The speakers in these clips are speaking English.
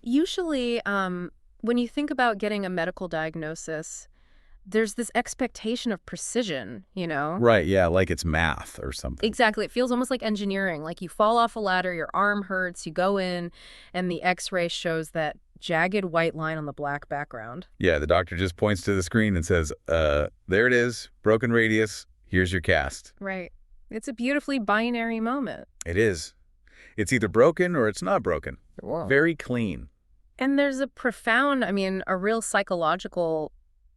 Usually, when you think about getting a medical diagnosis, there's this expectation of precision, you know? Right, yeah, like it's math or something. Exactly. It feels almost like engineering. Like you fall off a ladder, your arm hurts, you go in, and the x-ray shows that jagged white line on the black background. Yeah, the doctor just points to the screen and says, there it is, broken radius, here's your cast. Right. It's a beautifully binary moment. It is. It's either broken or it's not broken. Whoa. Very clean. And there's a profound, a real psychological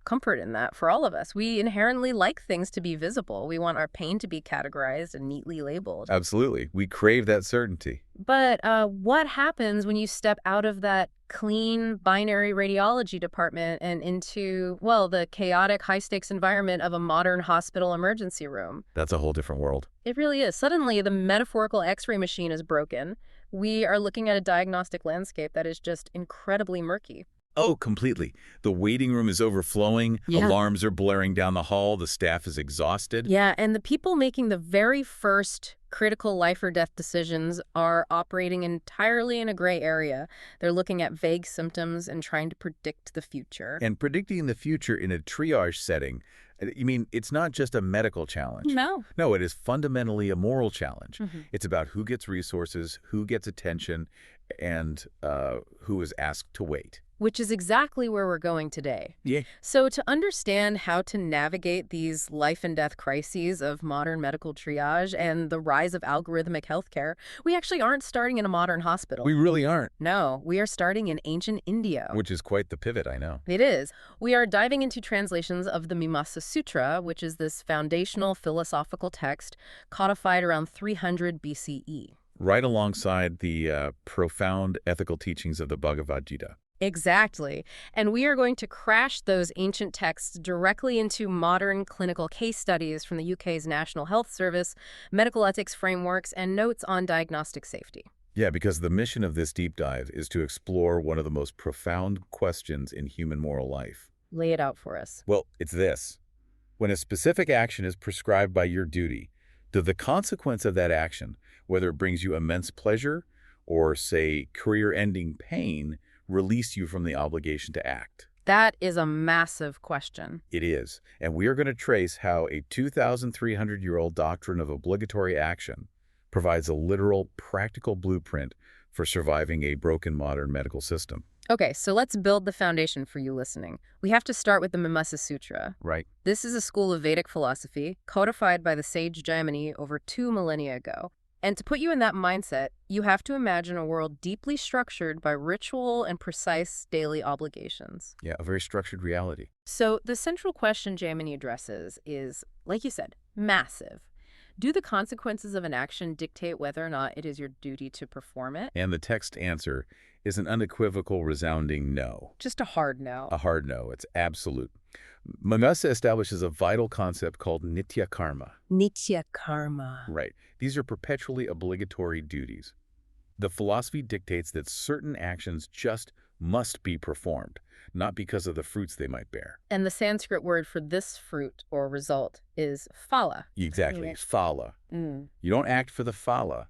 comfort in that for all of us. We inherently like things to be visible. We want our pain to be categorized and neatly labeled. Absolutely. We crave that certainty. But what happens when you step out of that clean binary radiology department and into, well, the chaotic high-stakes environment of a modern hospital emergency room? That's a whole different world. It really is. Suddenly, the metaphorical x-ray machine is broken. We are looking at a diagnostic landscape that is just incredibly murky. Oh, completely. The waiting room is overflowing. Yeah. Alarms are blaring down the hall. The staff is exhausted. Yeah, and the people making the very first critical life or death decisions are operating entirely in a gray area. They're looking at vague symptoms and trying to predict the future. And predicting the future in a triage setting, you mean it's not just a medical challenge? No. No, it is fundamentally a moral challenge. Mm-hmm. It's about who gets resources, who gets attention, and who is asked to wait. Which is exactly where we're going today. Yeah. So to understand how to navigate these life and death crises of modern medical triage and the rise of algorithmic healthcare, we actually aren't starting in a modern hospital. We really aren't. No, we are starting in ancient India. Which is quite the pivot, I know. It is. We are diving into translations of the Mimamsa Sutra, which is this foundational philosophical text codified around 300 BCE. Right alongside the profound ethical teachings of the Bhagavad Gita. Exactly. And we are going to crash those ancient texts directly into modern clinical case studies from the UK's National Health Service, medical ethics frameworks, and notes on diagnostic safety. Yeah, because the mission of this deep dive is to explore one of the most profound questions in human moral life. Lay it out for us. Well, it's this. When a specific action is prescribed by your duty, does the consequence of that action, whether it brings you immense pleasure or, say, career-ending pain, release you from the obligation to act? That is a massive question. It is. And we are going to trace how a 2,300-year-old doctrine of obligatory action provides a literal, practical blueprint for surviving a broken modern medical system. Okay, so let's build the foundation for you listening. We have to start with the Mimamsa Sutra. Right. This is a school of Vedic philosophy codified by the sage Jaimini over 2 millennia ago. And to put you in that mindset, you have to imagine a world deeply structured by ritual and precise daily obligations. Yeah, a very structured reality. So the central question Jaimini addresses is, like you said, massive. Do the consequences of an action dictate whether or not it is your duty to perform it? And the text answer is an unequivocal, resounding no. Just a hard no. A hard no. It's absolute. Mimamsa establishes a vital concept called nitya karma. Nitya karma. Right. These are perpetually obligatory duties. The philosophy dictates that certain actions just must be performed, not because of the fruits they might bear. And the Sanskrit word for this fruit or result is phala. Exactly. Yeah. Phala. Mm. You don't act for the phala.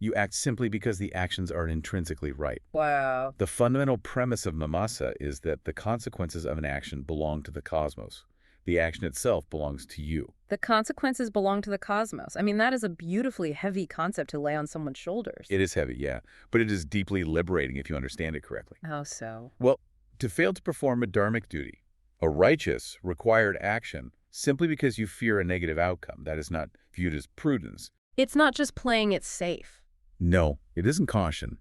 You act simply because the actions are intrinsically right. Wow. The fundamental premise of Mimamsa is that the consequences of an action belong to the cosmos. The action itself belongs to you. The consequences belong to the cosmos. I mean, that is a beautifully heavy concept to lay on someone's shoulders. It is heavy, yeah, but it is deeply liberating if you understand it correctly. How so? Well, to fail to perform a dharmic duty, a righteous, required action, simply because you fear a negative outcome, that is not viewed as prudence. It's not just playing it safe. No, it isn't caution.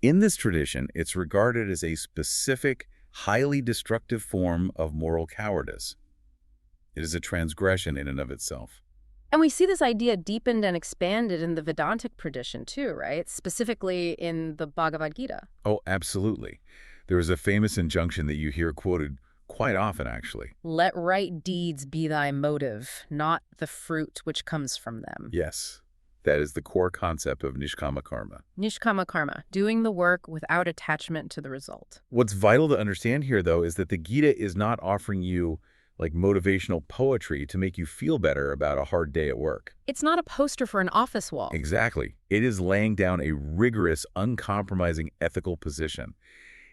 In this tradition, it's regarded as a specific, highly destructive form of moral cowardice. It is a transgression in and of itself. And we see this idea deepened and expanded in the Vedantic tradition too, right? Specifically in the Bhagavad Gita. Oh, absolutely. There is a famous injunction that you hear quoted quite often, actually. Let right deeds be thy motive, not the fruit which comes from them. Yes, that is the core concept of nishkama karma. Nishkama karma, doing the work without attachment to the result. What's vital to understand here, though, is that the Gita is not offering you like motivational poetry to make you feel better about a hard day at work. It's not a poster for an office wall. Exactly. It is laying down a rigorous, uncompromising ethical position.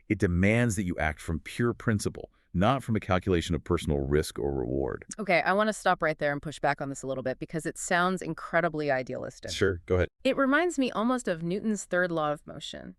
It demands that you act from pure principle, not from a calculation of personal risk or reward. Okay, I want to stop right there and push back on this a little bit because it sounds incredibly idealistic. Sure, go ahead. It reminds me almost of Newton's third law of motion.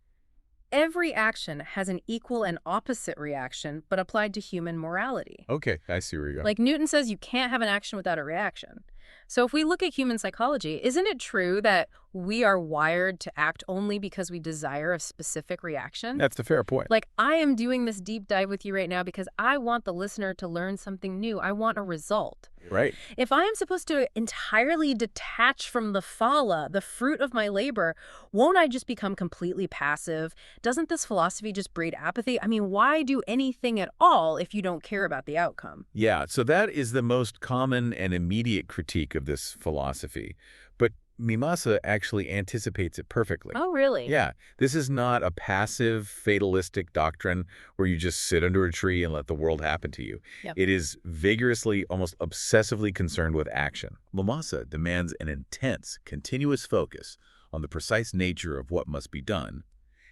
Every action has an equal and opposite reaction, but applied to human morality. Okay, I see where you're going. Like Newton says, you can't have an action without a reaction. So if we look at human psychology, isn't it true that we are wired to act only because we desire a specific reaction? That's a fair point. Like, I am doing this deep dive with you right now because I want the listener to learn something new. I want a result. Right. If I am supposed to entirely detach from the phala, the fruit of my labor, won't I just become completely passive? Doesn't this philosophy just breed apathy? I mean, why do anything at all if you don't care about the outcome? Yeah, so that is the most common and immediate critique of this philosophy. But Mimasa actually anticipates it perfectly. Oh, really? Yeah, this is not a passive, fatalistic doctrine where you just sit under a tree and let the world happen to you. Yep. It is vigorously, almost obsessively concerned with action. Mimasa demands an intense, continuous focus on the precise nature of what must be done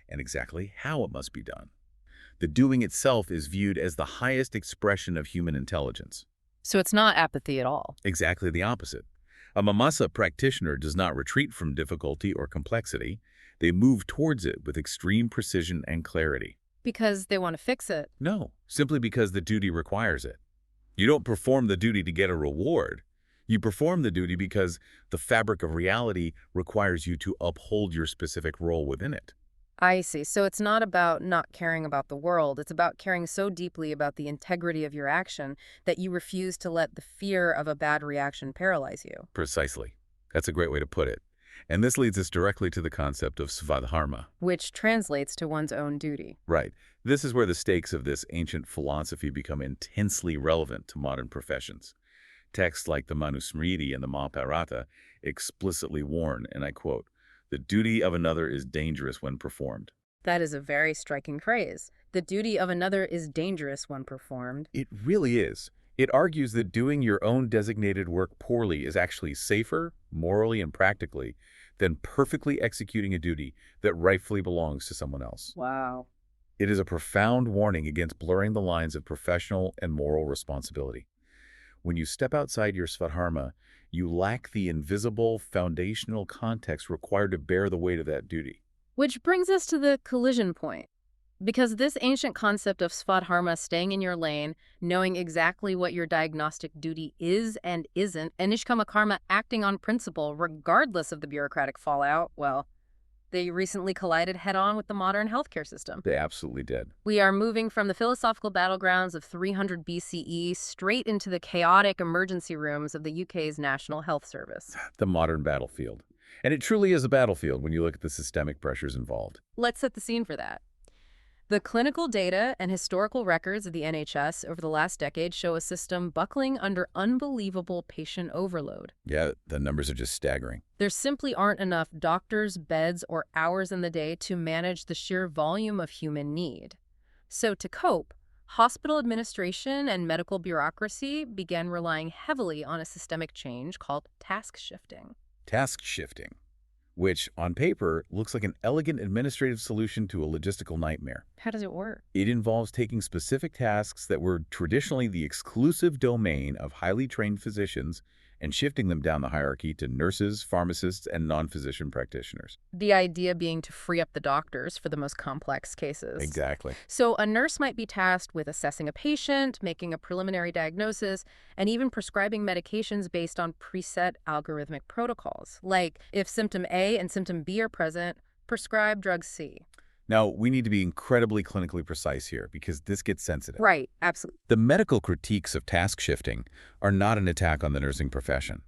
and exactly how it must be done. The doing itself is viewed as the highest expression of human intelligence. So it's not apathy at all. Exactly the opposite. A Mimasa practitioner does not retreat from difficulty or complexity. They move towards it with extreme precision and clarity. Because they want to fix it. No, simply because the duty requires it. You don't perform the duty to get a reward. You perform the duty because the fabric of reality requires you to uphold your specific role within it. I see. So it's not about not caring about the world. It's about caring so deeply about the integrity of your action that you refuse to let the fear of a bad reaction paralyze you. Precisely. That's a great way to put it. And this leads us directly to the concept of svadharma. Which translates to one's own duty. Right. This is where the stakes of this ancient philosophy become intensely relevant to modern professions. Texts like the Manusmriti and the Mahabharata explicitly warn, and I quote, "The duty of another is dangerous when performed." That is a very striking phrase. The duty of another is dangerous when performed. It really is. It argues that doing your own designated work poorly is actually safer, morally and practically, than perfectly executing a duty that rightfully belongs to someone else. Wow. It is a profound warning against blurring the lines of professional and moral responsibility. When you step outside your svadharma, you lack the invisible, foundational context required to bear the weight of that duty. Which brings us to the collision point. Because this ancient concept of svadharma, staying in your lane, knowing exactly what your diagnostic duty is and isn't, and nishkama karma, acting on principle regardless of the bureaucratic fallout, well, they recently collided head-on with the modern healthcare system. They absolutely did. We are moving from the philosophical battlegrounds of 300 BCE straight into the chaotic emergency rooms of the UK's National Health Service. The modern battlefield. And it truly is a battlefield when you look at the systemic pressures involved. Let's set the scene for that. The clinical data and historical records of the NHS over the last decade show a system buckling under unbelievable patient overload. Yeah, the numbers are just staggering. There simply aren't enough doctors, beds, or hours in the day to manage the sheer volume of human need. So to cope, hospital administration and medical bureaucracy began relying heavily on a systemic change called task shifting. Task shifting, which on paper looks like an elegant administrative solution to a logistical nightmare. How does it work? It involves taking specific tasks that were traditionally the exclusive domain of highly trained physicians and shifting them down the hierarchy to nurses, pharmacists, and non-physician practitioners. The idea being to free up the doctors for the most complex cases. Exactly. So a nurse might be tasked with assessing a patient, making a preliminary diagnosis, and even prescribing medications based on preset algorithmic protocols. Like, if symptom A and symptom B are present, prescribe drug C. Now, we need to be incredibly clinically precise here because this gets sensitive. Right, absolutely. The medical critiques of task shifting are not an attack on the nursing profession.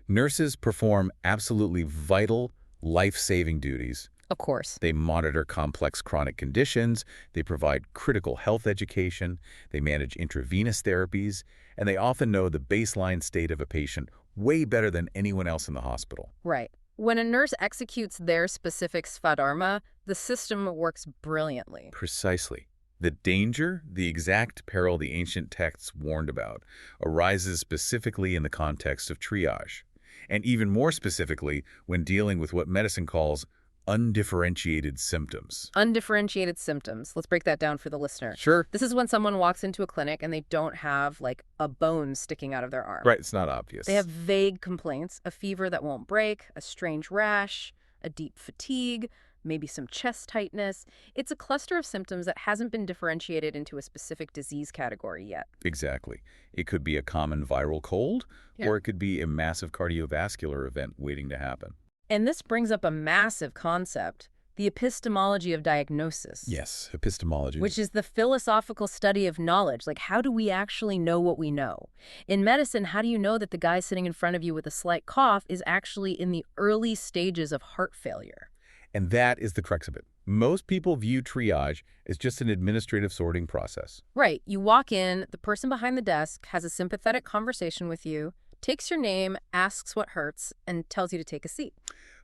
Nurses perform absolutely vital, life-saving duties. Of course. They monitor complex chronic conditions, they provide critical health education, they manage intravenous therapies, and they often know the baseline state of a patient way better than anyone else in the hospital. Right. When a nurse executes their specific svadharma, the system works brilliantly. Precisely. The danger, the exact peril the ancient texts warned about, arises specifically in the context of triage, and even more specifically when dealing with what medicine calls undifferentiated symptoms. Undifferentiated symptoms. Let's break that down for the listener. Sure. This is when someone walks into a clinic and they don't have, like, a bone sticking out of their arm. Right, it's not obvious. They have vague complaints, a fever that won't break, a strange rash, a deep fatigue, maybe some chest tightness. It's a cluster of symptoms that hasn't been differentiated into a specific disease category yet. Exactly. It could be a common viral cold, or it could be a massive cardiovascular event waiting to happen. And this brings up a massive concept, the epistemology of diagnosis. Yes, epistemology. Which is the philosophical study of knowledge. Like, how do we actually know what we know? In medicine, how do you know that the guy sitting in front of you with a slight cough is actually in the early stages of heart failure? And that is the crux of it. Most people view triage as just an administrative sorting process. Right. You walk in, the person behind the desk has a sympathetic conversation with you, takes your name, asks what hurts, and tells you to take a seat.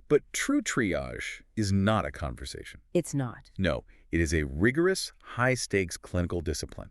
But true triage is not a conversation. It's not. No, it is a rigorous, high-stakes clinical discipline.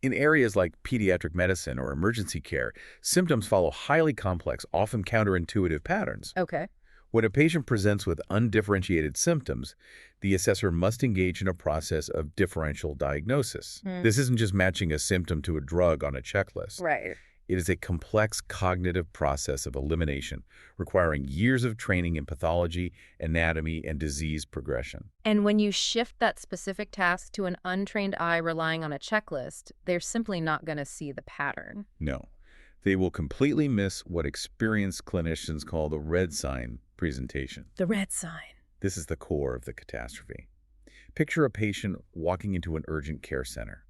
In areas like pediatric medicine or emergency care, symptoms follow highly complex, often counterintuitive patterns. Okay. When a patient presents with undifferentiated symptoms, the assessor must engage in a process of differential diagnosis. This isn't just matching a symptom to a drug on a checklist. Right. It is a complex cognitive process of elimination, requiring years of training in pathology, anatomy, and disease progression. And when you shift that specific task to an untrained eye relying on a checklist, they're simply not going to see the pattern. No. They will completely miss what experienced clinicians call the red sign presentation. The red sign. This is the core of the catastrophe. Picture a patient walking into an urgent care center.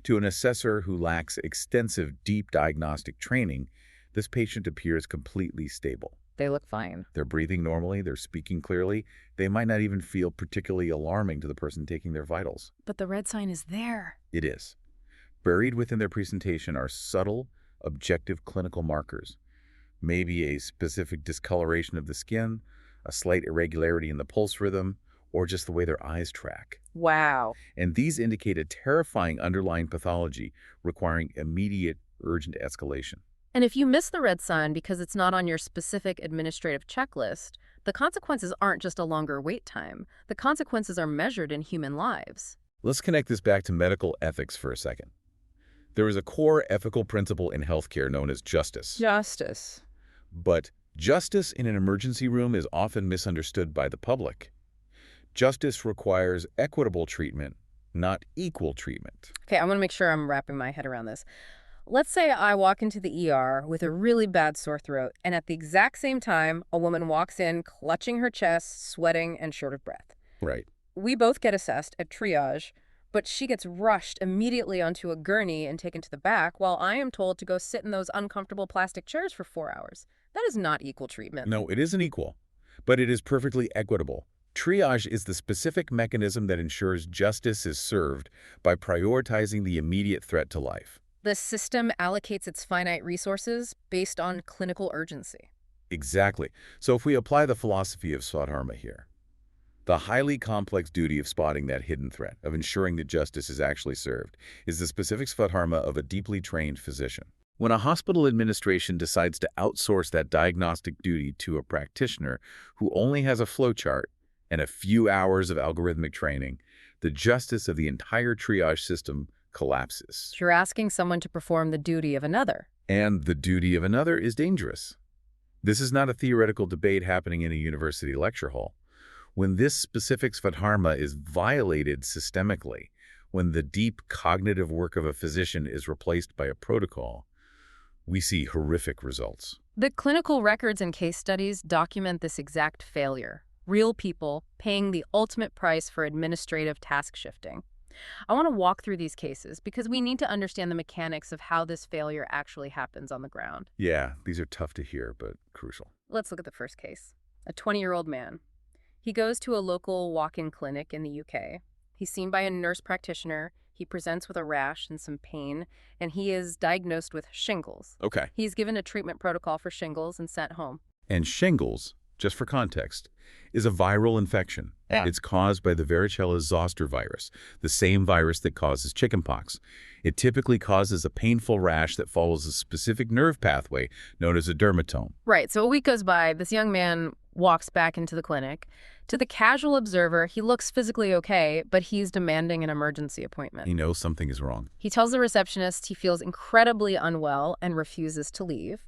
To an assessor who lacks extensive deep diagnostic training, this patient appears completely stable. They look fine. They're breathing normally, they're speaking clearly, they might not even feel particularly alarming to the person taking their vitals. But the red sign is there. It is. Buried within their presentation are subtle, objective clinical markers. Maybe a specific discoloration of the skin, a slight irregularity in the pulse rhythm, or just the way their eyes track. Wow. And these indicate a terrifying underlying pathology requiring immediate, urgent escalation. And if you miss the red sign because it's not on your specific administrative checklist, the consequences aren't just a longer wait time. The consequences are measured in human lives. Let's connect this back to medical ethics for a second. There is a core ethical principle in healthcare known as justice. Justice. But justice in an emergency room is often misunderstood by the public. Justice requires equitable treatment, not equal treatment. Okay, I want to make sure I'm wrapping my head around this. Let's say I walk into the ER with a really bad sore throat, and at the exact same time, a woman walks in clutching her chest, sweating, and short of breath. Right. We both get assessed at triage, but she gets rushed immediately onto a gurney and taken to the back, while I am told to go sit in those uncomfortable plastic chairs for 4 hours. That is not equal treatment. No, it isn't equal, but it is perfectly equitable. Triage is the specific mechanism that ensures justice is served by prioritizing the immediate threat to life. The system allocates its finite resources based on clinical urgency. Exactly. So if we apply the philosophy of Svadharma here, the highly complex duty of spotting that hidden threat, of ensuring that justice is actually served, is the specific Svadharma of a deeply trained physician. When a hospital administration decides to outsource that diagnostic duty to a practitioner who only has a flowchart and a few hours of algorithmic training, the justice of the entire triage system collapses. You're asking someone to perform the duty of another. And the duty of another is dangerous. This is not a theoretical debate happening in a university lecture hall. When this specific Svadharma is violated systemically, when the deep cognitive work of a physician is replaced by a protocol, we see horrific results. The clinical records and case studies document this exact failure. Real people paying the ultimate price for administrative task shifting. I want to walk through these cases because we need to understand the mechanics of how this failure actually happens on the ground. Yeah, these are tough to hear, but crucial. Let's look at the first case. A 20-year-old man. He goes to a local walk-in clinic in the UK. He's seen by a nurse practitioner. He presents with a rash and some pain, and he is diagnosed with shingles. Okay. He's given a treatment protocol for shingles and sent home. And shingles, just for context, is a viral infection. Yeah. It's caused by the varicella zoster virus, the same virus that causes chickenpox. It typically causes a painful rash that follows a specific nerve pathway known as a dermatome. Right, so a week goes by, this young man walks back into the clinic, To the casual observer, he looks physically okay, but he's demanding an emergency appointment. He knows something is wrong. He tells the receptionist he feels incredibly unwell and refuses to leave.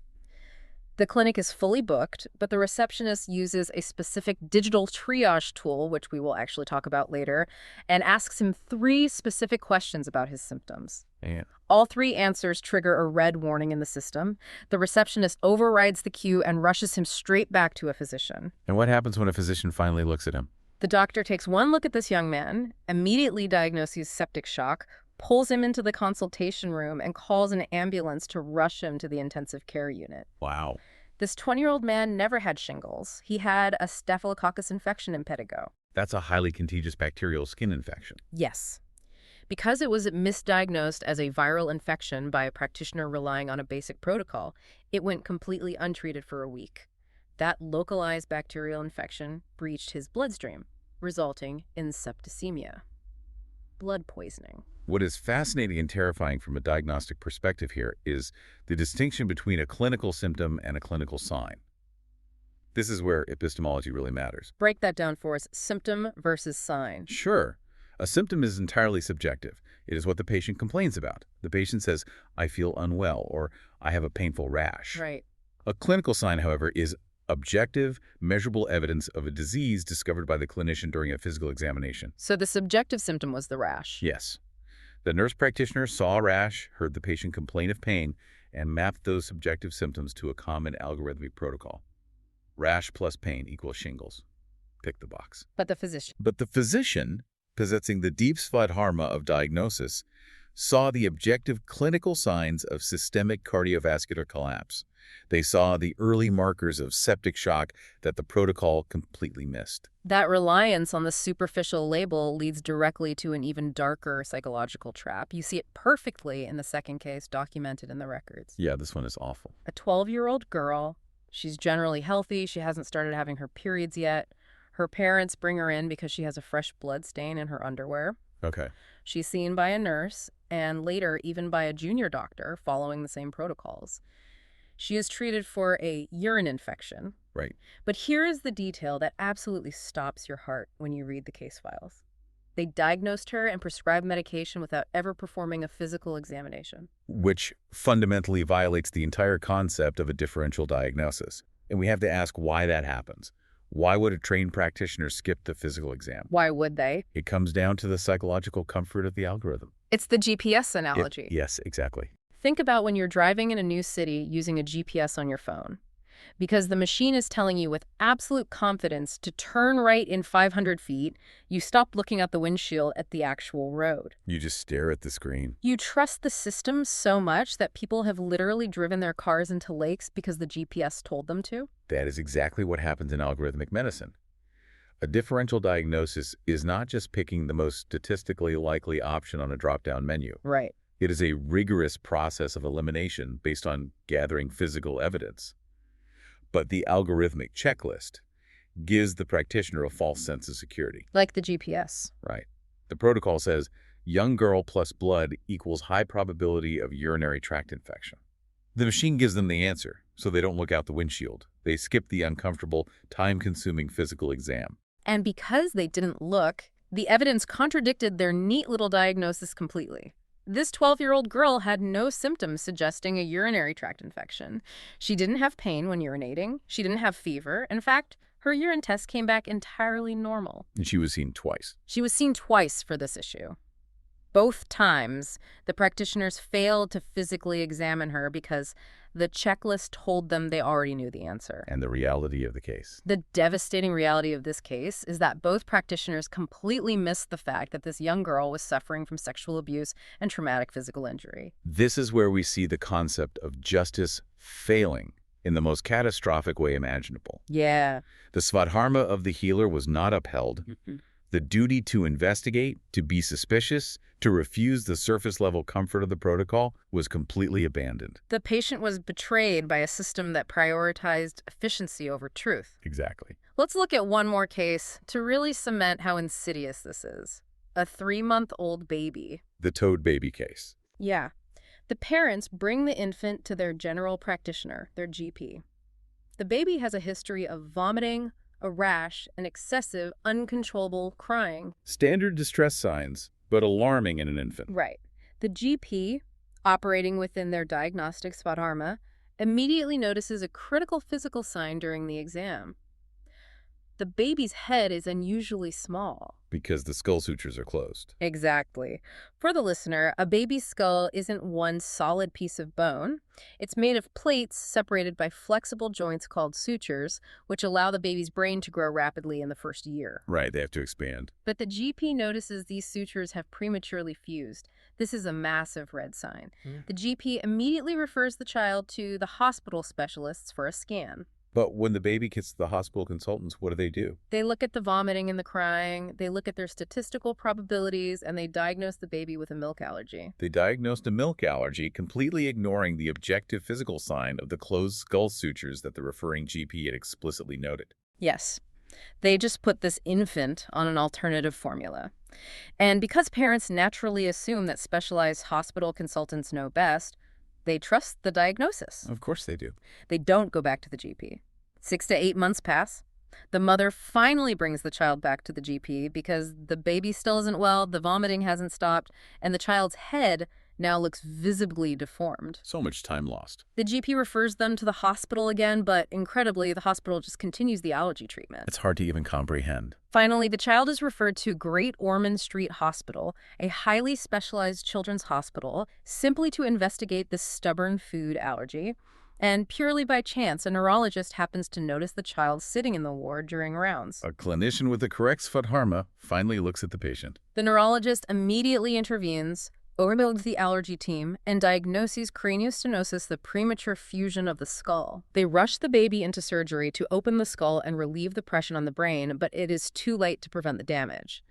The clinic is fully booked, but the receptionist uses a specific digital triage tool, which we will actually talk about later, and asks him 3 specific questions about his symptoms. Man. All 3 answers trigger a red warning in the system. The receptionist overrides the cue and rushes him straight back to a physician. And what happens when a physician finally looks at him? The doctor takes one look at this young man, immediately diagnoses septic shock, pulls him into the consultation room, and calls an ambulance to rush him to the intensive care unit. Wow. This 20-year-old man never had shingles. He had a staphylococcus infection in pedigo. That's a highly contagious bacterial skin infection. Yes. Because it was misdiagnosed as a viral infection by a practitioner relying on a basic protocol, it went completely untreated for a week. That localized bacterial infection breached his bloodstream, resulting in septicemia, blood poisoning. What is fascinating and terrifying from a diagnostic perspective here is the distinction between a clinical symptom and a clinical sign. This is where epistemology really matters. Break that down for us. Symptom versus sign. Sure. A symptom is entirely subjective. It is what the patient complains about. The patient says, I feel unwell, or I have a painful rash. Right. A clinical sign, however, is objective, measurable evidence of a disease discovered by the clinician during a physical examination. So the subjective symptom was the rash. Yes. The nurse practitioner saw a rash, heard the patient complain of pain, and mapped those subjective symptoms to a common algorithmic protocol. Rash plus pain equals shingles. Pick the box. But the physician, possessing the deep svadharma of diagnosis, saw the objective clinical signs of systemic cardiovascular collapse. They saw the early markers of septic shock that the protocol completely missed. That reliance on the superficial label leads directly to an even darker psychological trap. You see it perfectly in the second case documented in the records. Yeah, this one is awful. A 12-year-old girl. She's generally healthy. She hasn't started having her periods yet. Her parents bring her in because she has a fresh blood stain in her underwear. Okay. She's seen by a nurse and later even by a junior doctor following the same protocols. She is treated for a urine infection. Right. But here is the detail that absolutely stops your heart when you read the case files. They diagnosed her and prescribed medication without ever performing a physical examination. Which fundamentally violates the entire concept of a differential diagnosis. And we have to ask why that happens. Why would a trained practitioner skip the physical exam? Why would they? It comes down to the psychological comfort of the algorithm. It's the GPS analogy. Yes, exactly. Think about when you're driving in a new city using a GPS on your phone. Because the machine is telling you with absolute confidence to turn right in 500 feet, you stop looking out the windshield at the actual road. You just stare at the screen. You trust the system so much that people have literally driven their cars into lakes because the GPS told them to. That is exactly what happens in algorithmic medicine. A differential diagnosis is not just picking the most statistically likely option on a drop-down menu. Right. It is a rigorous process of elimination based on gathering physical evidence. But the algorithmic checklist gives the practitioner a false sense of security. Like the GPS. Right. The protocol says young girl plus blood equals high probability of urinary tract infection. The machine gives them the answer, so they don't look out the windshield. They skip the uncomfortable, time-consuming physical exam. And because they didn't look, the evidence contradicted their neat little diagnosis completely. This 12-year-old girl had no symptoms suggesting a urinary tract infection. She didn't have pain when urinating. She didn't have fever. In fact, her urine test came back entirely normal. And she was seen twice. She was seen twice for this issue. Both times, the practitioners failed to physically examine her because the checklist told them they already knew the answer. And the reality of the case. The devastating reality of this case is that both practitioners completely missed the fact that this young girl was suffering from sexual abuse and traumatic physical injury. This is where we see the concept of justice failing in the most catastrophic way imaginable. Yeah. The svadharma of the healer was not upheld. The duty to investigate, to be suspicious, to refuse the surface-level comfort of the protocol was completely abandoned. The patient was betrayed by a system that prioritized efficiency over truth. Exactly. Let's look at one more case to really cement how insidious this is. A 3-month-old baby. The toad baby case. Yeah. The parents bring the infant to their general practitioner, their GP. The baby has a history of vomiting, a rash, and excessive, uncontrollable crying. Standard distress signs, but alarming in an infant. Right. The GP, operating within their diagnostic Svadharma, immediately notices a critical physical sign during the exam. The baby's head is unusually small. Because the skull sutures are closed. Exactly. For the listener, a baby's skull isn't one solid piece of bone. It's made of plates separated by flexible joints called sutures, which allow the baby's brain to grow rapidly in the first year. Right, they have to expand. But the GP notices these sutures have prematurely fused. This is a massive red sign. The GP immediately refers the child to the hospital specialists for a scan. But when the baby gets to the hospital consultants, what do? They look at the vomiting and the crying, they look at their statistical probabilities, and they diagnose the baby with a milk allergy. They diagnosed a milk allergy, completely ignoring the objective physical sign of the closed skull sutures that the referring GP had explicitly noted. Yes. They just put this infant on an alternative formula. And because parents naturally assume that specialized hospital consultants know best, they trust the diagnosis. Of course they do. They don't go back to the GP. 6 to 8 months pass. The mother finally brings the child back to the GP because the baby still isn't well, the vomiting hasn't stopped, and the child's head now looks visibly deformed. So much time lost. The GP refers them to the hospital again, but incredibly, the hospital just continues the allergy treatment. It's hard to even comprehend. Finally, the child is referred to Great Ormond Street Hospital, a highly specialized children's hospital, simply to investigate this stubborn food allergy. And purely by chance, a neurologist happens to notice the child sitting in the ward during rounds. A clinician with the correct Svadharma finally looks at the patient. The neurologist immediately intervenes, overbuilds the allergy team, and diagnoses craniostenosis, the premature fusion of the skull. They rush the baby into surgery to open the skull and relieve the pressure on the brain, but it is too late to prevent the damage.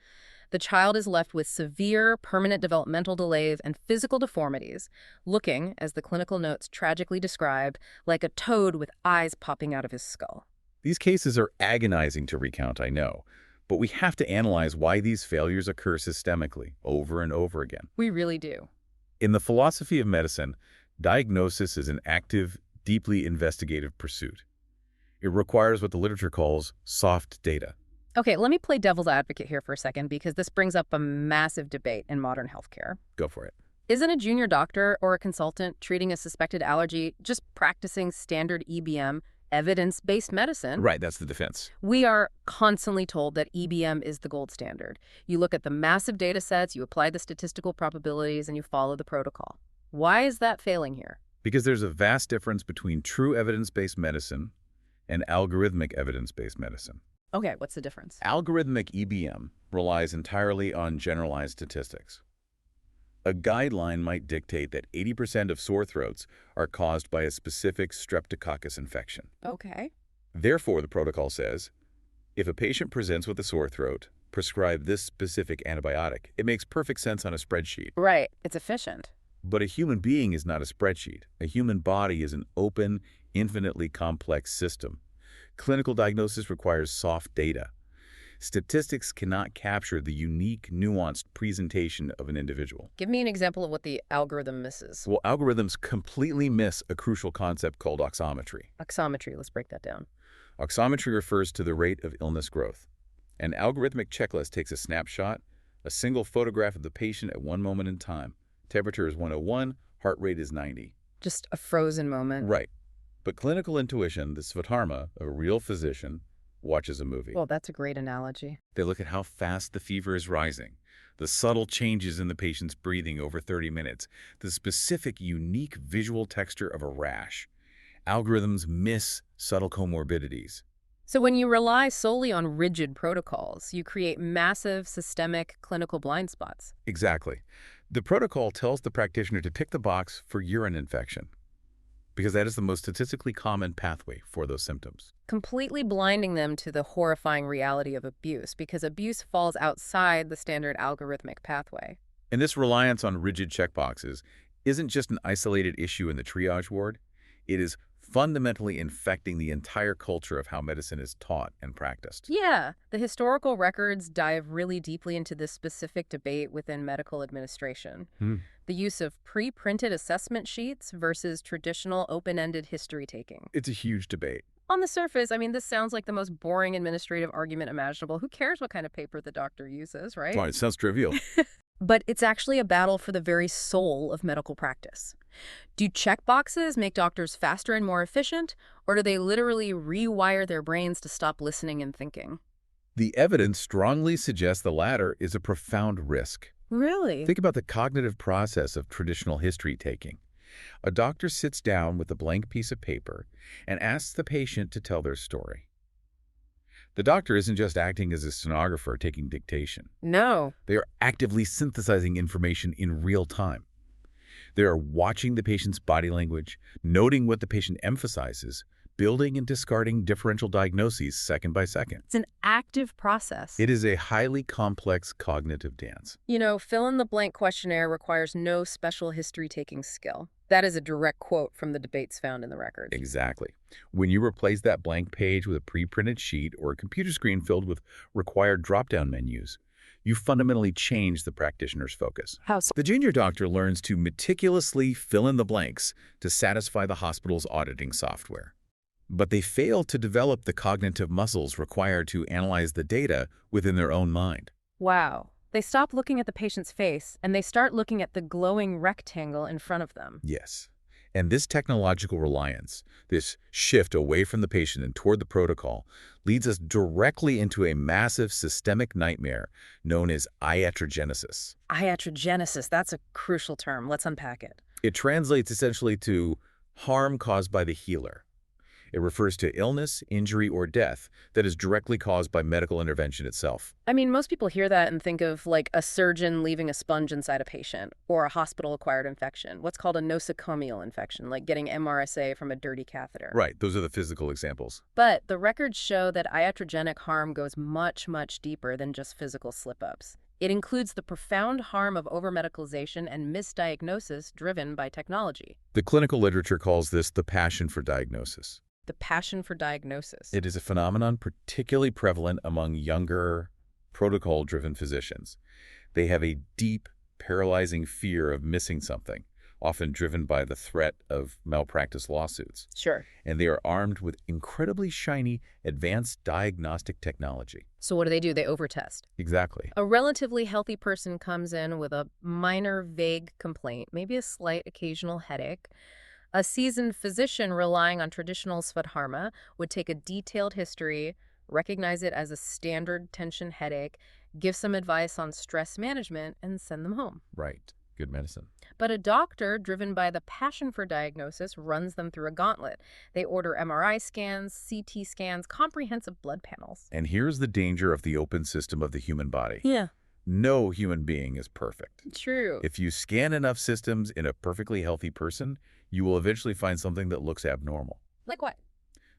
The child is left with severe, permanent developmental delays and physical deformities, looking, as the clinical notes tragically describe, like a toad with eyes popping out of his skull. These cases are agonizing to recount, I know, but we have to analyze why these failures occur systemically, over and over again. We really do. In the philosophy of medicine, diagnosis is an active, deeply investigative pursuit. It requires what the literature calls soft data. Okay, let me play devil's advocate here for a second because this brings up a massive debate in modern healthcare. Go for it. Isn't a junior doctor or a consultant treating a suspected allergy just practicing standard EBM, evidence-based medicine? Right, that's the defense. We are constantly told that EBM is the gold standard. You look at the massive data sets, you apply the statistical probabilities, and you follow the protocol. Why is that failing here? Because there's a vast difference between true evidence-based medicine and algorithmic evidence-based medicine. Okay, what's the difference? Algorithmic EBM relies entirely on generalized statistics. A guideline might dictate that 80% of sore throats are caused by a specific streptococcus infection. Okay. Therefore, the protocol says, if a patient presents with a sore throat, prescribe this specific antibiotic. It makes perfect sense on a spreadsheet. Right, it's efficient. But a human being is not a spreadsheet. A human body is an open, infinitely complex system. Clinical diagnosis requires soft data. Statistics cannot capture the unique, nuanced presentation of an individual. Give me an example of what the algorithm misses. Well, algorithms completely miss a crucial concept called oximetry. Oximetry, let's break that down. Oximetry refers to the rate of illness growth. An algorithmic checklist takes a snapshot, a single photograph of the patient at one moment in time. Temperature is 101, heart rate is 90. Just a frozen moment. Right. But clinical intuition, the Svadharma of a real physician, watches a movie. Well, that's a great analogy. They look at how fast the fever is rising, the subtle changes in the patient's breathing over 30 minutes, the specific, unique visual texture of a rash. Algorithms miss subtle comorbidities. So when you rely solely on rigid protocols, you create massive systemic clinical blind spots. Exactly. The protocol tells the practitioner to tick the box for urine infection, because that is the most statistically common pathway for those symptoms. Completely blinding them to the horrifying reality of abuse, because abuse falls outside the standard algorithmic pathway. And this reliance on rigid checkboxes isn't just an isolated issue in the triage ward. It is fundamentally infecting the entire culture of how medicine is taught and practiced. Yeah, the historical records dive really deeply into this specific debate within medical administration. The use of pre-printed assessment sheets versus traditional open-ended history taking. It's a huge debate. On the surface, I mean, this sounds like the most boring administrative argument imaginable. Who cares what kind of paper the doctor uses, right? Right, it sounds trivial. But it's actually a battle for the very soul of medical practice. Do check boxes make doctors faster and more efficient, or do they literally rewire their brains to stop listening and thinking? The evidence strongly suggests the latter is a profound risk. Really? Think about the cognitive process of traditional history taking. A doctor sits down with a blank piece of paper and asks the patient to tell their story. The doctor isn't just acting as a stenographer taking dictation. No. They are actively synthesizing information in real time. They are watching the patient's body language, noting what the patient emphasizes, building and discarding differential diagnoses second by second. It's an active process. It is a highly complex cognitive dance. You know, fill-in-the-blank questionnaire requires no special history-taking skill. That is a direct quote from the debates found in the records. Exactly. When you replace that blank page with a pre-printed sheet or a computer screen filled with required drop-down menus, you fundamentally change the practitioner's focus. How so? The junior doctor learns to meticulously fill in the blanks to satisfy the hospital's auditing software. But they fail to develop the cognitive muscles required to analyze the data within their own mind. Wow. They stop looking at the patient's face, and they start looking at the glowing rectangle in front of them. Yes. And this technological reliance, this shift away from the patient and toward the protocol, leads us directly into a massive systemic nightmare known as iatrogenesis. Iatrogenesis, that's a crucial term. Let's unpack it. It translates essentially to harm caused by the healer. It refers to illness, injury, or death that is directly caused by medical intervention itself. I mean, most people hear that and think of like a surgeon leaving a sponge inside a patient or a hospital-acquired infection, what's called a nosocomial infection, like getting MRSA from a dirty catheter. Right, those are the physical examples. But the records show that iatrogenic harm goes much, much deeper than just physical slip-ups. It includes the profound harm of over-medicalization and misdiagnosis driven by technology. The clinical literature calls this the passion for diagnosis. The passion for diagnosis. It is a phenomenon particularly prevalent among younger, protocol-driven physicians. They have a deep, paralyzing fear of missing something, often driven by the threat of malpractice lawsuits. Sure. And they are armed with incredibly shiny, advanced diagnostic technology. So what do? They overtest. Exactly. A relatively healthy person comes in with a minor, vague complaint, maybe a slight occasional headache. A seasoned physician relying on traditional Svadharma would take a detailed history, recognize it as a standard tension headache, give some advice on stress management, and send them home. Right. Good medicine. But a doctor, driven by the passion for diagnosis, runs them through a gauntlet. They order MRI scans, CT scans, comprehensive blood panels. And here's the danger of the open system of the human body. Yeah. No human being is perfect. True. If you scan enough systems in a perfectly healthy person, you will eventually find something that looks abnormal. Like what?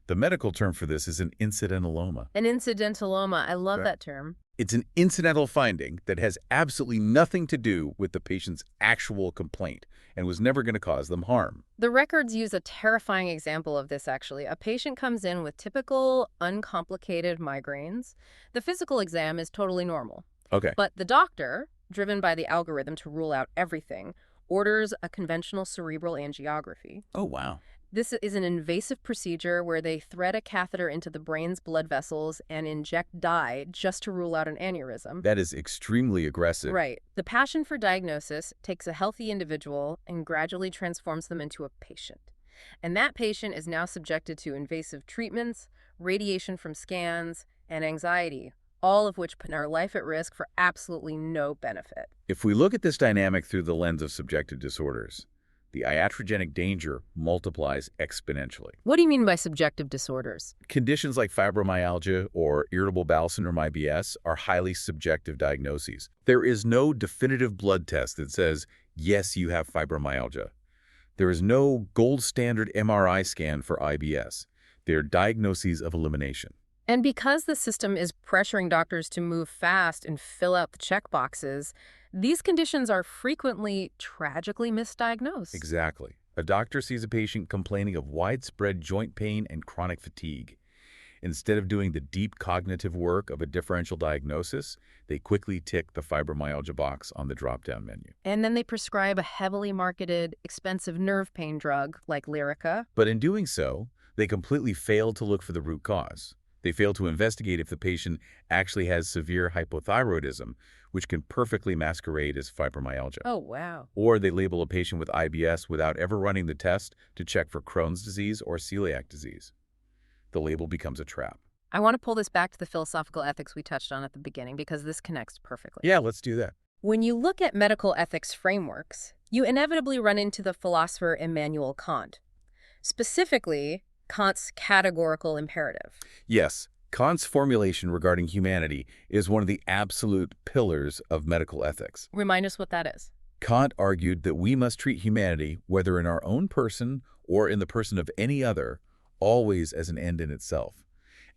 The medical term for this is an incidentaloma. An incidentaloma. I love Right. that term. It's an incidental finding that has absolutely nothing to do with the patient's actual complaint and was never going to cause them harm. The records use a terrifying example of this, actually. A patient comes in with typical, uncomplicated migraines. The physical exam is totally normal. Okay. But the doctor, driven by the algorithm to rule out everything, orders a conventional cerebral angiography. Oh, wow. This is an invasive procedure where they thread a catheter into the brain's blood vessels and inject dye just to rule out an aneurysm. That is extremely aggressive. Right. The passion for diagnosis takes a healthy individual and gradually transforms them into a patient. And that patient is now subjected to invasive treatments, radiation from scans, and anxiety, all of which put our life at risk for absolutely no benefit. If we look at this dynamic through the lens of subjective disorders, the iatrogenic danger multiplies exponentially. What do you mean by subjective disorders? Conditions like fibromyalgia or irritable bowel syndrome IBS are highly subjective diagnoses. There is no definitive blood test that says, yes, you have fibromyalgia. There is no gold standard MRI scan for IBS. They are diagnoses of elimination. And because the system is pressuring doctors to move fast and fill out the checkboxes, these conditions are frequently tragically misdiagnosed. Exactly. A doctor sees a patient complaining of widespread joint pain and chronic fatigue. Instead of doing the deep cognitive work of a differential diagnosis, they quickly tick the fibromyalgia box on the drop-down menu. And then they prescribe a heavily marketed, expensive nerve pain drug like Lyrica. But in doing so, They completely fail to look for the root cause. They fail to investigate if the patient actually has severe hypothyroidism, which can perfectly masquerade as fibromyalgia. Oh, wow. Or they label a patient with IBS without ever running the test to check for Crohn's disease or celiac disease. The label becomes a trap. I want to pull this back to the philosophical ethics we touched on at the beginning because this connects perfectly. Yeah, let's do that. When you look at medical ethics frameworks, you inevitably run into the philosopher Immanuel Kant. Specifically, Kant's categorical imperative. Yes, Kant's formulation regarding humanity is one of the absolute pillars of medical ethics. Remind us what that is. Kant argued that we must treat humanity, whether in our own person or in the person of any other, always as an end in itself,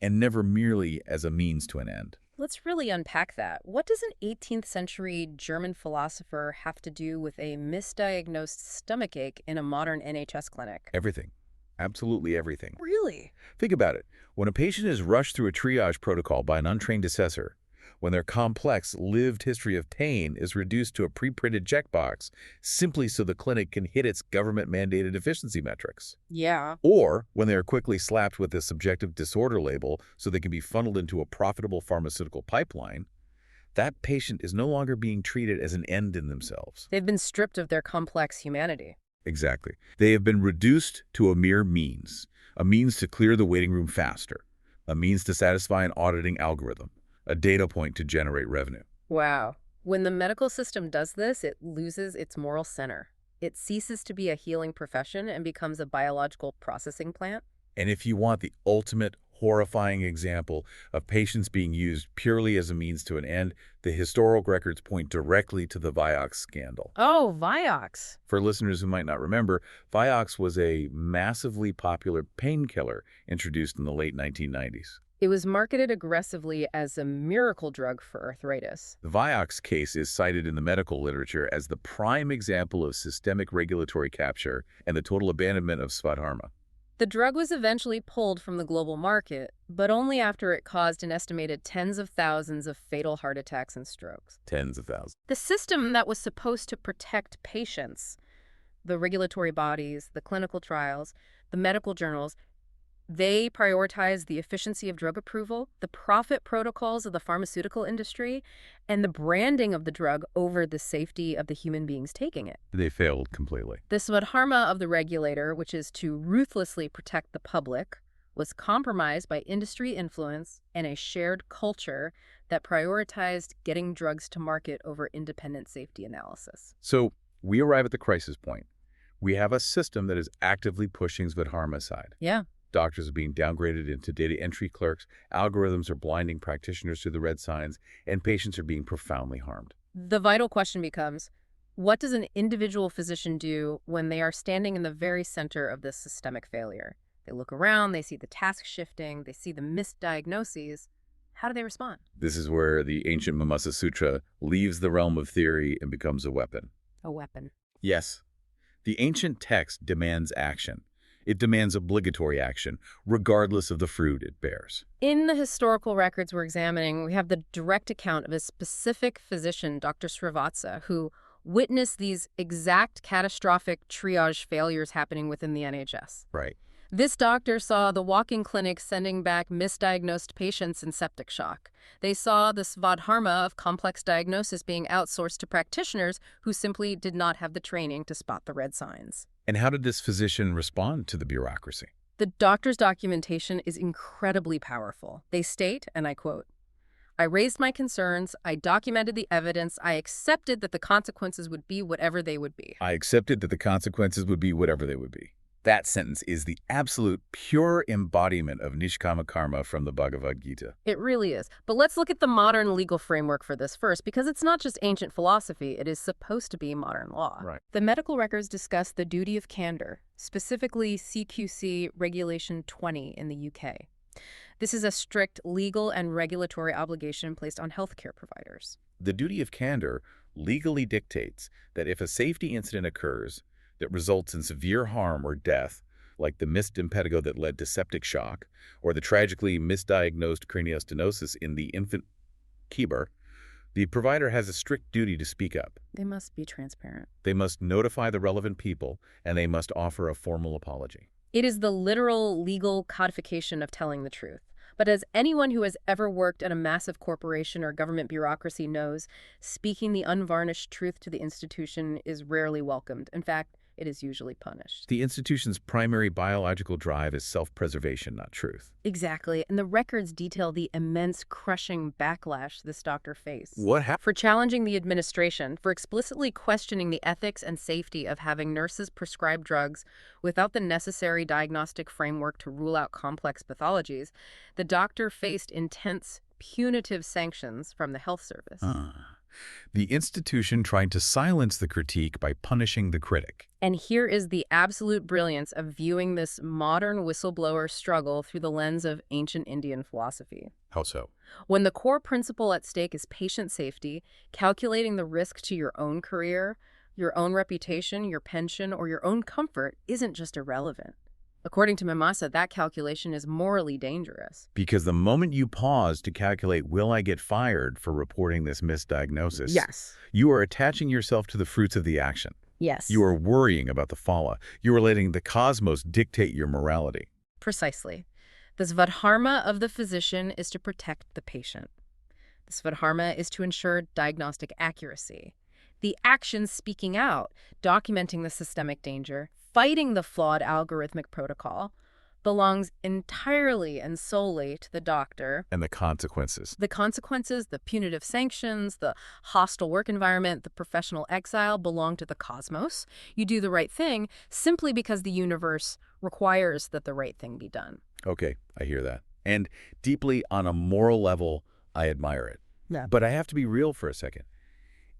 and never merely as a means to an end. Let's really unpack that. What does an 18th century German philosopher have to do with a misdiagnosed stomachache in a modern NHS clinic? Everything. Absolutely everything. Really? Think about it. When a patient is rushed through a triage protocol by an untrained assessor, when their complex, lived history of pain is reduced to a pre-printed checkbox simply so the clinic can hit its government-mandated efficiency metrics. Yeah. Or when they are quickly slapped with a subjective disorder label so they can be funneled into a profitable pharmaceutical pipeline, that patient is no longer being treated as an end in themselves. They've been stripped of their complex humanity. Exactly. They have been reduced to a mere means, a means to clear the waiting room faster, a means to satisfy an auditing algorithm, a data point to generate revenue. Wow. When the medical system does this, it loses its moral center. It ceases to be a healing profession and becomes a biological processing plant. And if you want the ultimate horrifying example of patients being used purely as a means to an end, the historical records point directly to the Vioxx scandal. Oh, Vioxx. For listeners who might not remember, Vioxx was a massively popular painkiller introduced in the late 1990s. It was marketed aggressively as a miracle drug for arthritis. The Vioxx case is cited in the medical literature as the prime example of systemic regulatory capture and the total abandonment of Svadharma. The drug was eventually pulled from the global market, but only after it caused an estimated tens of thousands of fatal heart attacks and strokes. Tens of thousands. The system that was supposed to protect patients, the regulatory bodies, the clinical trials, the medical journals, they prioritized the efficiency of drug approval, the profit protocols of the pharmaceutical industry, and the branding of the drug over the safety of the human beings taking it. They failed completely. The Svadharma of the regulator, which is to ruthlessly protect the public, was compromised by industry influence and a shared culture that prioritized getting drugs to market over independent safety analysis. So we arrive at the crisis point. We have a system that is actively pushing Svadharma aside. Yeah. Doctors are being downgraded into data entry clerks, algorithms are blinding practitioners to the red signs, and patients are being profoundly harmed. The vital question becomes, what does an individual physician do when they are standing in the very center of this systemic failure? They look around, they see the task shifting, they see the misdiagnoses. How do they respond? This is where the ancient Mimamsa Sutra leaves the realm of theory and becomes a weapon. A weapon. Yes, the ancient text demands action. It demands obligatory action, regardless of the fruit it bears. In the historical records we're examining, we have the direct account of a specific physician, Dr. Srivatsa, who witnessed these exact catastrophic triage failures happening within the NHS. Right. This doctor saw the walk-in clinic sending back misdiagnosed patients in septic shock. They saw the Svadharma of complex diagnosis being outsourced to practitioners who simply did not have the training to spot the red signs. And how did this physician respond to the bureaucracy? The doctor's documentation is incredibly powerful. They state, and I quote, "I raised my concerns, I documented the evidence, I accepted that the consequences would be whatever they would be." I accepted that the consequences would be whatever they would be. That sentence is the absolute pure embodiment of Nishkama Karma from the Bhagavad Gita. It really is. But let's look at the modern legal framework for this first, because it's not just ancient philosophy, it is supposed to be modern law. Right. The medical records discuss the duty of candor, specifically CQC Regulation 20 in the UK. This is a strict legal and regulatory obligation placed on healthcare providers. The duty of candor legally dictates that if a safety incident occurs that results in severe harm or death, like the missed impetigo that led to septic shock, or the tragically misdiagnosed craniostenosis in the infant Kibar, the provider has a strict duty to speak up. They must be transparent. They must notify the relevant people, and they must offer a formal apology. It is the literal legal codification of telling the truth. But as anyone who has ever worked at a massive corporation or government bureaucracy knows, speaking the unvarnished truth to the institution is rarely welcomed. In fact, it is usually punished. The institution's primary biological drive is self-preservation, not truth. Exactly, and the records detail the immense, crushing backlash this doctor faced. What happened? For challenging the administration, for explicitly questioning the ethics and safety of having nurses prescribe drugs without the necessary diagnostic framework to rule out complex pathologies, the doctor faced intense, punitive sanctions from the health service. The institution tried to silence the critique by punishing the critic. And here is the absolute brilliance of viewing this modern whistleblower struggle through the lens of ancient Indian philosophy. How so? When the core principle at stake is patient safety, calculating the risk to your own career, your own reputation, your pension, or your own comfort isn't just irrelevant. According to Mimasa, that calculation is morally dangerous. Because the moment you pause to calculate, will I get fired for reporting this misdiagnosis? Yes. You are attaching yourself to the fruits of the action. Yes. You are worrying about the falla. You are letting the cosmos dictate your morality. Precisely. The svadharma of the physician is to protect the patient. The svadharma is to ensure diagnostic accuracy. The action speaking out, documenting the systemic danger, fighting the flawed algorithmic protocol, belongs entirely and solely to the doctor. And the consequences. The consequences, the punitive sanctions, the hostile work environment, the professional exile belong to the cosmos. You do the right thing simply because the universe requires that the right thing be done. Okay, I hear that. And deeply on a moral level, I admire it. Yeah. But I have to be real for a second.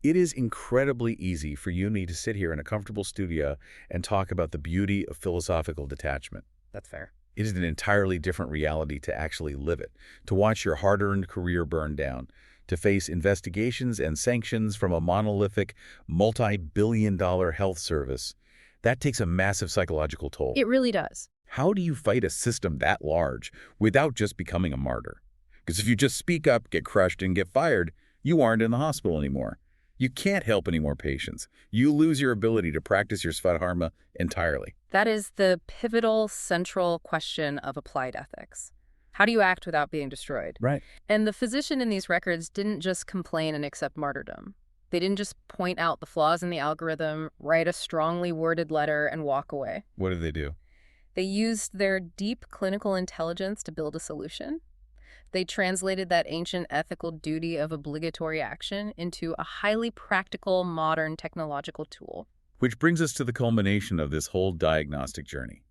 It is incredibly easy for you and me to sit here in a comfortable studio and talk about the beauty of philosophical detachment. That's fair. It is an entirely different reality to actually live it, to watch your hard-earned career burn down, to face investigations and sanctions from a monolithic, multi-billion-dollar health service. That takes a massive psychological toll. It really does. How do you fight a system that large without just becoming a martyr? Because if you just speak up, get crushed, and get fired, you aren't in the hospital anymore. You can't help any more patients. You lose your ability to practice your svadharma entirely. That is the pivotal, central question of applied ethics. How do you act without being destroyed? Right. And the physician in these records didn't just complain and accept martyrdom. They didn't just point out the flaws in the algorithm, write a strongly worded letter, and walk away. What did they do? They used their deep clinical intelligence to build a solution. They translated that ancient ethical duty of obligatory action into a highly practical, modern technological tool. Which brings us to the culmination of this whole diagnostic journey,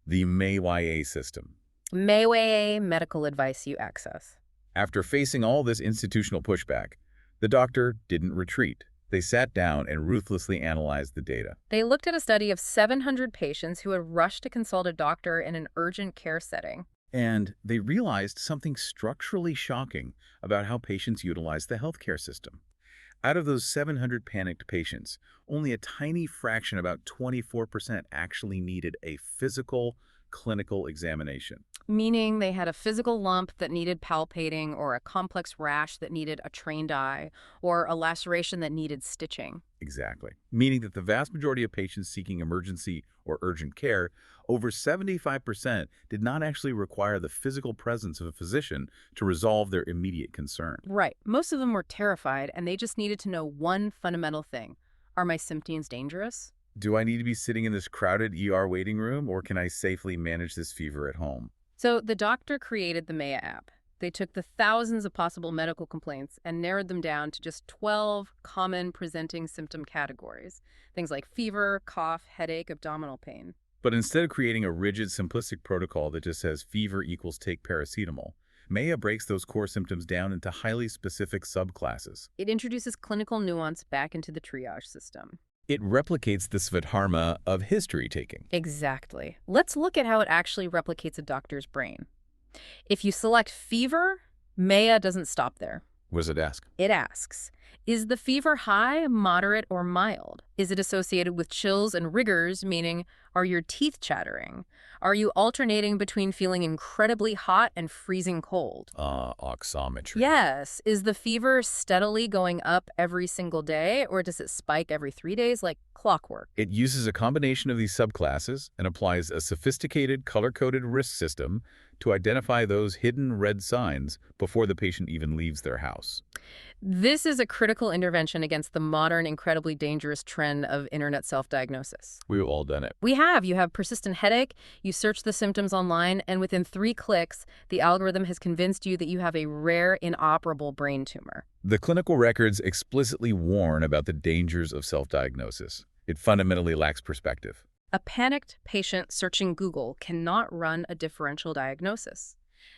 the MAYA system. MAYA medical advice you access. After facing all this institutional pushback, the doctor didn't retreat. They sat down and ruthlessly analyzed the data. They looked at a study of 700 patients who had rushed to consult a doctor in an urgent care setting. And they realized something structurally shocking about how patients utilize the healthcare system. Out of those 700 panicked patients, only a tiny fraction, about 24%, actually needed a physical clinical examination. Meaning they had a physical lump that needed palpating, or a complex rash that needed a trained eye, or a laceration that needed stitching. Exactly. Meaning that the vast majority of patients seeking emergency or urgent care, over 75%, did not actually require the physical presence of a physician to resolve their immediate concern. Right. Most of them were terrified, and they just needed to know one fundamental thing. Are my symptoms dangerous? Do I need to be sitting in this crowded ER waiting room, or can I safely manage this fever at home? So the doctor created the Maya app. They took the thousands of possible medical complaints and narrowed them down to just 12 common presenting symptom categories. Things like fever, cough, headache, abdominal pain. But instead of creating a rigid, simplistic protocol that just says fever equals take paracetamol, Maya breaks those core symptoms down into highly specific subclasses. It introduces clinical nuance back into the triage system. It replicates the svadharma of history-taking. Exactly. Let's look at how it actually replicates a doctor's brain. If you select fever, Maya doesn't stop there. What does it ask? It asks, is the fever high, moderate, or mild? Is it associated with chills and rigors, meaning are your teeth chattering? Are you alternating between feeling incredibly hot and freezing cold? Oximetry. Yes. Is the fever steadily going up every single day, or does it spike every 3 days like clockwork. It uses a combination of these subclasses and applies a sophisticated color-coded risk system to identify those hidden red signs before the patient even leaves their house. This is a critical intervention against the modern, incredibly dangerous trend of internet self-diagnosis. We've all done it. You have persistent headache, you search the symptoms online, and within 3 clicks, the algorithm has convinced you that you have a rare, inoperable brain tumor. The clinical records explicitly warn about the dangers of self-diagnosis. It fundamentally lacks perspective. A panicked patient searching Google cannot run a differential diagnosis.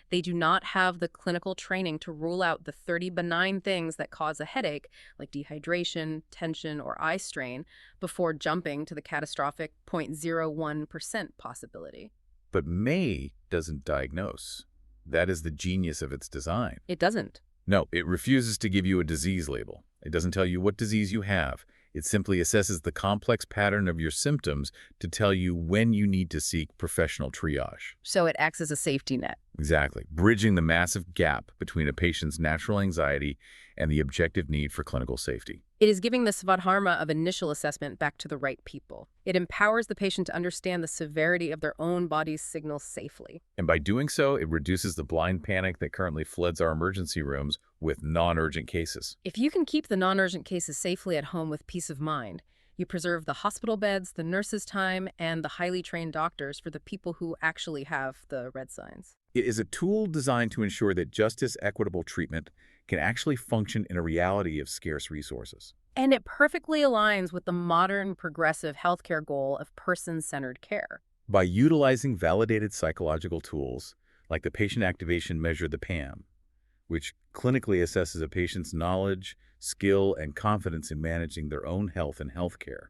They do not have the clinical training to rule out the 30 benign things that cause a headache, like dehydration, tension, or eye strain, before jumping to the catastrophic 0.01% possibility. But May doesn't diagnose. That is the genius of its design. It doesn't. No, it refuses to give you a disease label. It doesn't tell you what disease you have. It simply assesses the complex pattern of your symptoms to tell you when you need to seek professional triage. So it acts as a safety net. Exactly, bridging the massive gap between a patient's natural anxiety and the objective need for clinical safety. It is giving the svadharma of initial assessment back to the right people. It empowers the patient to understand the severity of their own body's signals safely. And by doing so, it reduces the blind panic that currently floods our emergency rooms with non-urgent cases. If you can keep the non-urgent cases safely at home with peace of mind, you preserve the hospital beds, the nurses' time, and the highly trained doctors for the people who actually have the red signs. It is a tool designed to ensure that justice, equitable treatment can actually function in a reality of scarce resources. And it perfectly aligns with the modern progressive healthcare goal of person-centered care. By utilizing validated psychological tools, like the patient activation measure, the PAM, which clinically assesses a patient's knowledge, skill, and confidence in managing their own health and healthcare,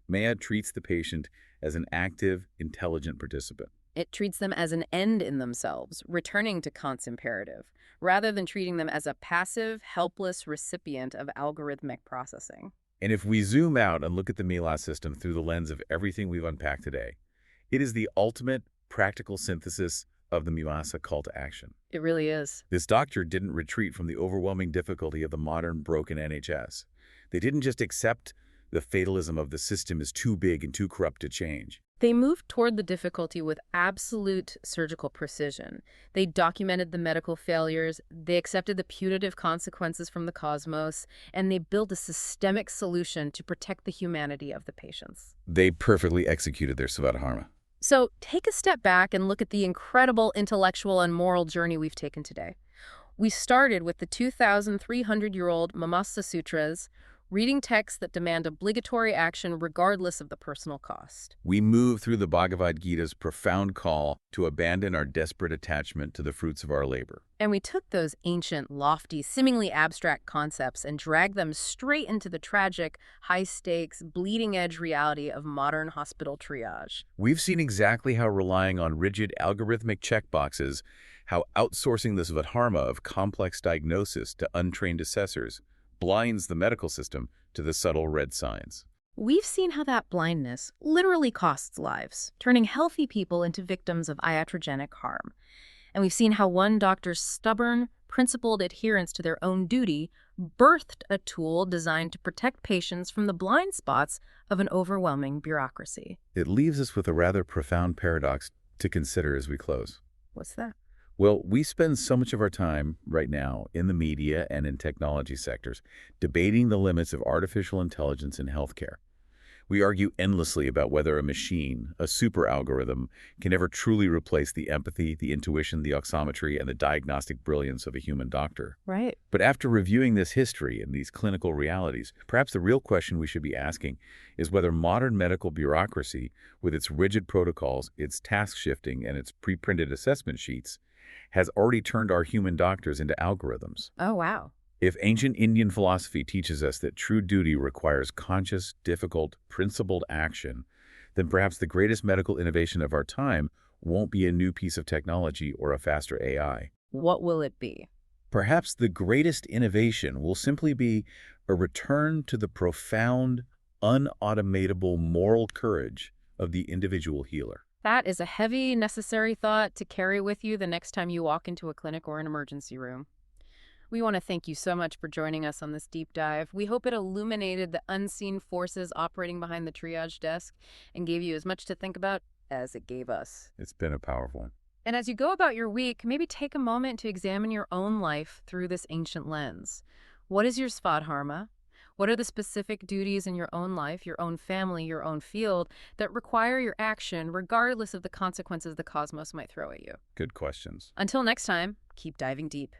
MAIA treats the patient as an active, intelligent participant. It treats them as an end in themselves, returning to Kant's imperative, rather than treating them as a passive, helpless recipient of algorithmic processing. And if we zoom out and look at the MILA system through the lens of everything we've unpacked today, it is the ultimate practical synthesis of the MILASA call to action. It really is. This doctor didn't retreat from the overwhelming difficulty of the modern broken NHS. They didn't just accept the fatalism of the system is too big and too corrupt to change. They moved toward the difficulty with absolute surgical precision. They documented the medical failures, they accepted the putative consequences from the cosmos, and they built a systemic solution to protect the humanity of the patients. They perfectly executed their svadharma. So take a step back and look at the incredible intellectual and moral journey we've taken today. We started with the 2,300-year-old Mamasa Sutras, reading texts that demand obligatory action regardless of the personal cost. We move through the Bhagavad Gita's profound call to abandon our desperate attachment to the fruits of our labor. And we took those ancient, lofty, seemingly abstract concepts and dragged them straight into the tragic, high-stakes, bleeding-edge reality of modern hospital triage. We've seen exactly how relying on rigid algorithmic checkboxes, how outsourcing this svadharma of complex diagnosis to untrained assessors blinds the medical system to the subtle red signs. We've seen how that blindness literally costs lives, turning healthy people into victims of iatrogenic harm. And we've seen how one doctor's stubborn, principled adherence to their own duty birthed a tool designed to protect patients from the blind spots of an overwhelming bureaucracy. It leaves us with a rather profound paradox to consider as we close. What's that? Well, we spend so much of our time right now in the media and in technology sectors debating the limits of artificial intelligence in healthcare. We argue endlessly about whether a machine, a super algorithm, can ever truly replace the empathy, the intuition, the oximetry, and the diagnostic brilliance of a human doctor. Right. But after reviewing this history and these clinical realities, perhaps the real question we should be asking is whether modern medical bureaucracy, with its rigid protocols, its task shifting, and its pre-printed assessment sheets, has already turned our human doctors into algorithms. Oh, wow. If ancient Indian philosophy teaches us that true duty requires conscious, difficult, principled action, then perhaps the greatest medical innovation of our time won't be a new piece of technology or a faster AI. What will it be? Perhaps the greatest innovation will simply be a return to the profound, unautomatable moral courage of the individual healer. That is a heavy, necessary thought to carry with you the next time you walk into a clinic or an emergency room. We want to thank you so much for joining us on this deep dive. We hope it illuminated the unseen forces operating behind the triage desk and gave you as much to think about as it gave us. It's been a powerful one. And as you go about your week, maybe take a moment to examine your own life through this ancient lens. What is your svadharma? What are the specific duties in your own life, your own family, your own field that require your action regardless of the consequences the cosmos might throw at you? Good questions. Until next time, keep diving deep.